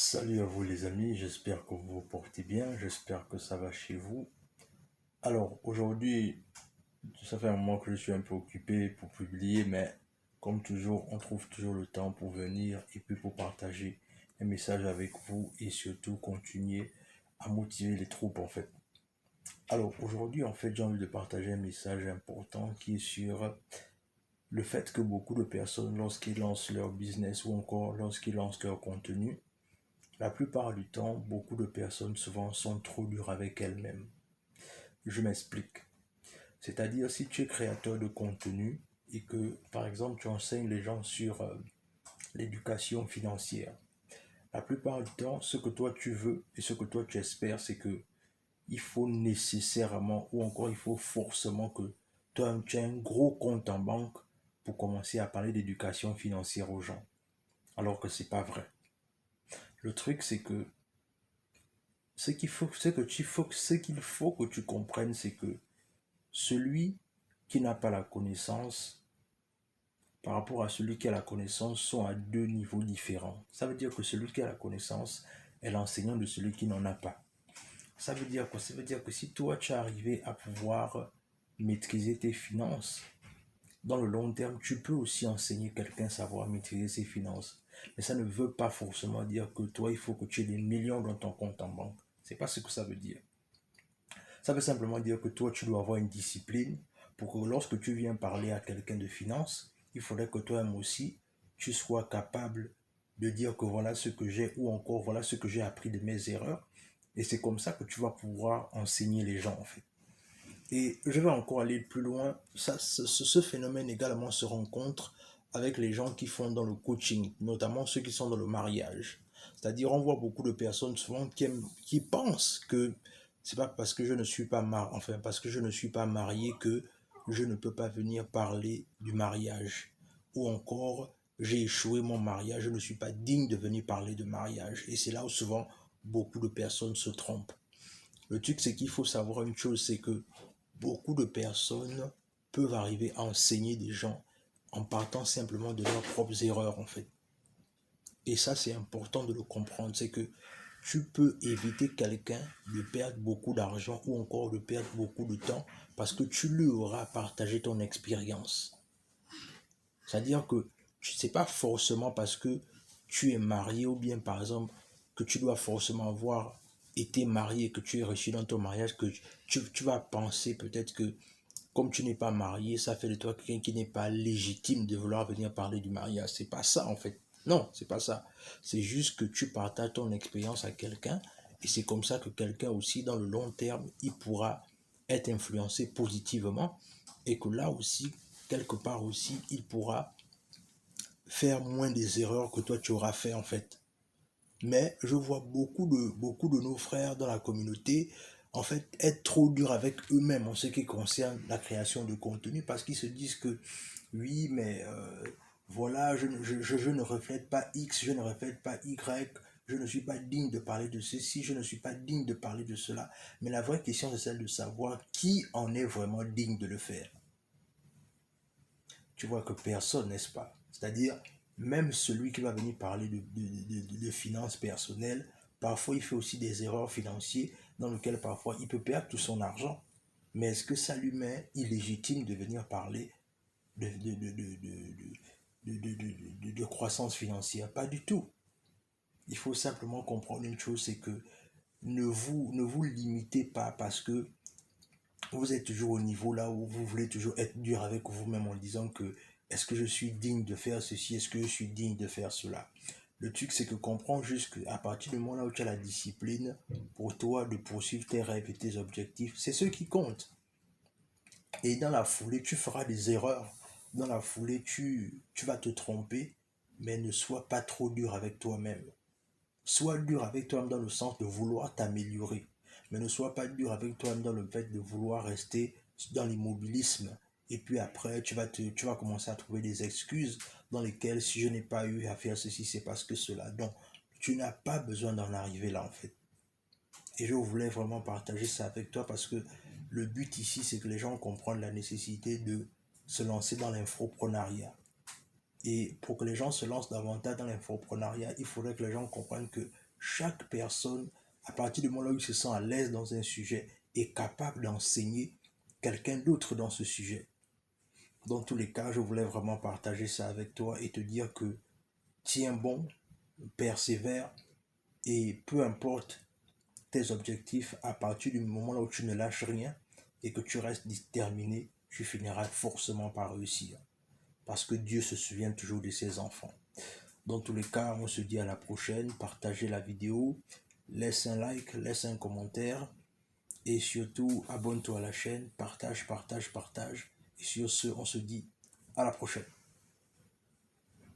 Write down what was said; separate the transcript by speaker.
Speaker 1: Salut à vous les amis, j'espère que vous vous portez bien, j'espère que ça va chez vous. Alors aujourd'hui, ça fait un moment que je suis un peu occupé pour publier, mais comme toujours, on trouve toujours le temps pour venir et puis pour partager un message avec vous et surtout continuer à motiver les troupes en fait. Alors aujourd'hui, en fait, j'ai envie de partager un message important qui est sur le fait que beaucoup de personnes, lorsqu'ils lancent leur business ou encore lorsqu'ils lancent leur contenu, la plupart du temps, beaucoup de personnes souvent sont trop dures avec elles-mêmes. Je m'explique. C'est-à-dire, si tu es créateur de contenu et que, par exemple, tu enseignes les gens sur l'éducation financière, la plupart du temps, ce que toi tu veux et ce que toi tu espères, c'est que il faut nécessairement ou encore il faut forcément que toi tu aies un gros compte en banque pour commencer à parler d'éducation financière aux gens. Alors que c'est pas vrai. Le truc, c'est que ce qu'il faut que tu comprennes, c'est que celui qui n'a pas la connaissance par rapport à celui qui a la connaissance sont à deux niveaux différents. Ça veut dire que celui qui a la connaissance est l'enseignant de celui qui n'en a pas. Ça veut dire quoi? Ça veut dire que si toi tu es arrivé à pouvoir maîtriser tes finances, dans le long terme, tu peux aussi enseigner quelqu'un à savoir maîtriser ses finances. Mais ça ne veut pas forcément dire que toi, il faut que tu aies des millions dans ton compte en banque. C'est pas ce que ça veut dire. Ça veut simplement dire que toi, tu dois avoir une discipline pour que lorsque tu viens parler à quelqu'un de finance, il faudrait que toi-même aussi, tu sois capable de dire que voilà ce que j'ai ou encore voilà ce que j'ai appris de mes erreurs. Et c'est comme ça que tu vas pouvoir enseigner les gens en fait. Et je vais encore aller plus loin. Ce phénomène également se rencontre avec les gens qui font dans le coaching, notamment ceux qui sont dans le mariage. C'est-à-dire, on voit beaucoup de personnes souvent qui pensent que c'est pas parce que je ne suis pas enfin parce que je ne suis pas marié que je ne peux pas venir parler du mariage. Ou encore, j'ai échoué mon mariage, je ne suis pas digne de venir parler de mariage. Et c'est là où souvent beaucoup de personnes se trompent. Le truc, c'est qu'il faut savoir une chose, c'est que beaucoup de personnes peuvent arriver à enseigner des gens en partant simplement de leurs propres erreurs en fait. Et ça, c'est important de le comprendre. C'est que tu peux éviter quelqu'un de perdre beaucoup d'argent ou encore de perdre beaucoup de temps parce que tu lui auras partagé ton expérience. C'est-à-dire que c'est pas forcément parce que tu es marié ou bien par exemple que tu dois forcément avoir été marié, que tu es reçu dans ton mariage, que tu vas penser peut-être que comme tu n'es pas marié, ça fait de toi quelqu'un qui n'est pas légitime de vouloir venir parler du mariage. C'est pas ça en fait. Non, c'est pas ça. C'est juste que tu partages ton expérience à quelqu'un et c'est comme ça que quelqu'un aussi dans le long terme, il pourra être influencé positivement et que là aussi, quelque part aussi, il pourra faire moins des erreurs que toi tu auras fait en fait. Mais je vois beaucoup de nos frères dans la communauté, en fait, être trop durs avec eux-mêmes en ce qui concerne la création de contenu parce qu'ils se disent que oui, mais voilà, je ne reflète pas X, je ne reflète pas Y, je ne suis pas digne de parler de ceci, je ne suis pas digne de parler de cela. Mais la vraie question, c'est celle de savoir qui en est vraiment digne de le faire. Tu vois que personne, n'est-ce pas? C'est-à-dire, même celui qui va venir parler de finances personnelles, parfois il fait aussi des erreurs financières dans lesquelles parfois il peut perdre tout son argent. Mais est-ce que ça lui met illégitime de venir parler de, de, de, de, de croissance financière? Pas du tout. Il faut simplement comprendre une chose, c'est que ne vous limitez pas parce que vous êtes toujours au niveau là où vous voulez toujours être dur avec vous-même en disant que est-ce que je suis digne de faire ceci, est-ce que je suis digne de faire cela. Le truc, c'est que comprends juste qu'à partir du moment là où tu as la discipline pour toi de poursuivre tes rêves et tes objectifs, c'est ce qui compte. Et dans la foulée, tu feras des erreurs. Dans la foulée, tu vas te tromper, mais ne sois pas trop dur avec toi-même. Sois dur avec toi-même dans le sens de vouloir t'améliorer. Mais ne sois pas dur avec toi-même dans le fait de vouloir rester dans l'immobilisme. Et puis après, tu vas commencer à trouver des excuses dans lesquelles si je n'ai pas eu à faire ceci, c'est parce que cela. Donc, tu n'as pas besoin d'en arriver là en fait. Et je voulais vraiment partager ça avec toi parce que le but ici, c'est que les gens comprennent la nécessité de se lancer dans l'infoprenariat. Et pour que les gens se lancent davantage dans l'infoprenariat, il faudrait que les gens comprennent que Chaque personne, à partir du moment où il se sent à l'aise dans un sujet, est capable d'enseigner quelqu'un d'autre dans ce sujet. Dans tous les cas, je voulais vraiment partager ça avec toi et te dire que tiens bon, persévère et peu importe tes objectifs, à partir du moment où tu ne lâches rien et que tu restes déterminé, tu finiras forcément par réussir. Parce que Dieu se souvient toujours de ses enfants. Dans tous les cas, on se dit à la prochaine. Partagez la vidéo, laisse un like, laisse un commentaire et surtout abonne-toi à la chaîne, partage, partage, partage. Et sur ce, on se dit à la prochaine.